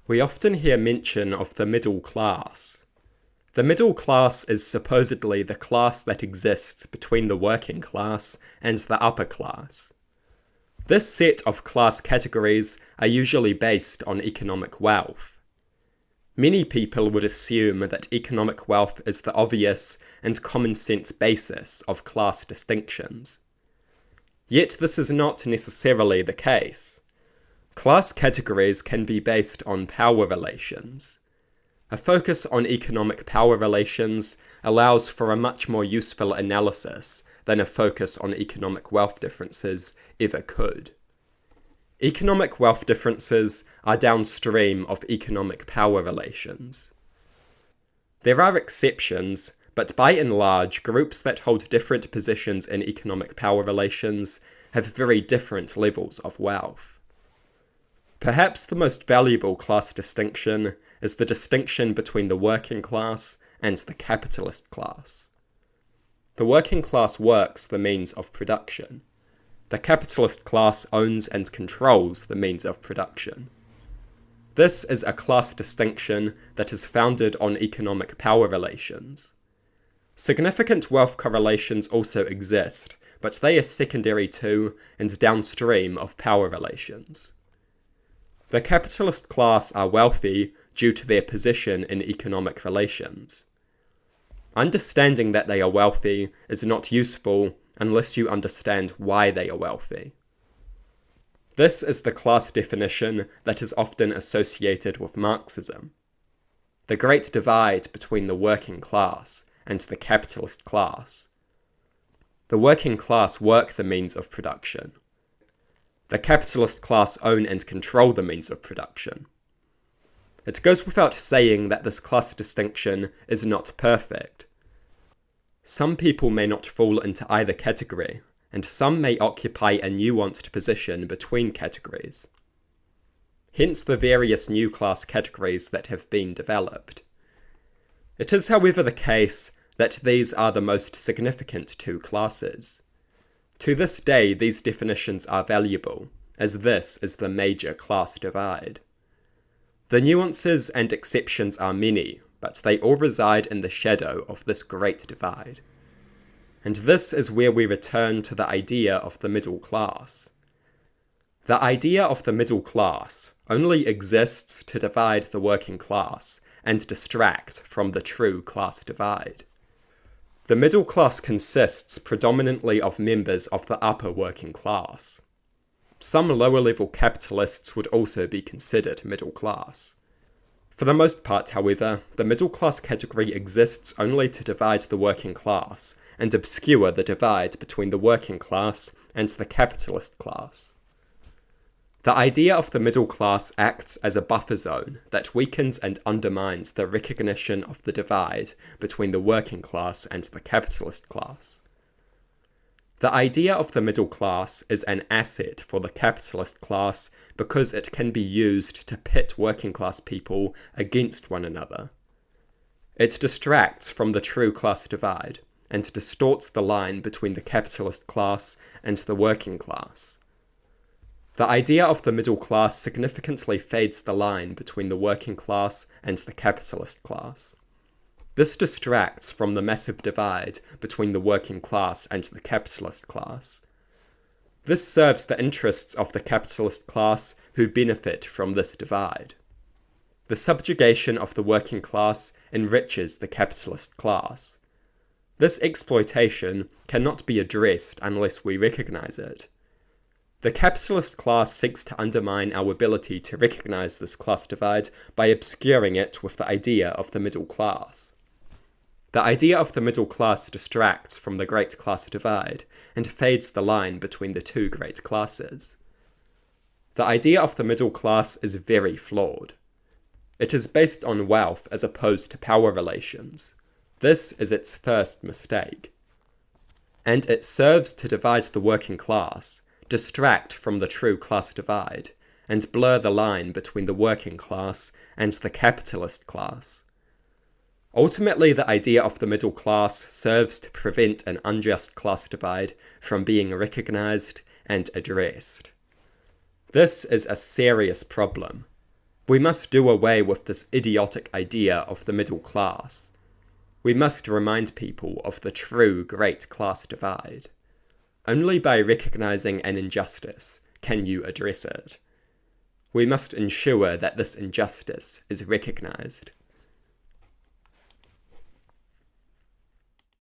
We often hear mention of the middle class. The middle class is supposedly the class that exists between the working class and the upper class. This set of class categories are usually based on economic wealth. Many people would assume that economic wealth is the obvious and common sense basis of class distinctions. Yet this is not necessarily the case. Class categories can be based on power relations. A focus on economic power relations allows for a much more useful analysis than a focus on economic wealth differences ever could. Economic wealth differences are downstream of economic power relations. There are exceptions, but by and large, groups that hold different positions in economic power relations have very different levels of wealth. Perhaps the most valuable class distinction is the distinction between the working class and the capitalist class. The working class works the means of production. The capitalist class owns and controls the means of production. This is a class distinction that is founded on economic power relations. Significant wealth correlations also exist, but they are secondary to and downstream of power relations. The capitalist class are wealthy due to their position in economic relations. Understanding that they are wealthy is not useful unless you understand why they are wealthy. This is the class definition that is often associated with Marxism. The great divide between the working class and the capitalist class. The working class work the means of production. The capitalist class own and control the means of production. It goes without saying that this class distinction is not perfect. Some people may not fall into either category, and some may occupy a nuanced position between categories. Hence the various new class categories that have been developed. It is, however, the case that these are the most significant two classes. To this day, these definitions are valuable, as this is the major class divide. The nuances and exceptions are many, but they all reside in the shadow of this great divide. And this is where we return to the idea of the middle class. The idea of the middle class only exists to divide the working class and distract from the true class divide. The middle class consists predominantly of members of the upper working class. Some lower-level capitalists would also be considered middle class. For the most part, however, the middle class category exists only to divide the working class and obscure the divide between the working class and the capitalist class. The idea of the middle class acts as a buffer zone that weakens and undermines the recognition of the divide between the working class and the capitalist class. The idea of the middle class is an asset for the capitalist class because it can be used to pit working class people against one another. It distracts from the true class divide and distorts the line between the capitalist class and the working class. The idea of the middle class significantly fades the line between the working class and the capitalist class. This distracts from the massive divide between the working class and the capitalist class. This serves the interests of the capitalist class who benefit from this divide. The subjugation of the working class enriches the capitalist class. This exploitation cannot be addressed unless we recognize it. The capitalist class seeks to undermine our ability to recognize this class divide by obscuring it with the idea of the middle class. The idea of the middle class distracts from the great class divide and fades the line between the two great classes. The idea of the middle class is very flawed. It is based on wealth as opposed to power relations. This is its first mistake. And it serves to divide the working class, distract from the true class divide, and blur the line between the working class and the capitalist class. Ultimately, the idea of the middle class serves to prevent an unjust class divide from being recognized and addressed. This is a serious problem. We must do away with this idiotic idea of the middle class. We must remind people of the true great class divide. Only by recognizing an injustice can you address it. We must ensure that this injustice is recognized.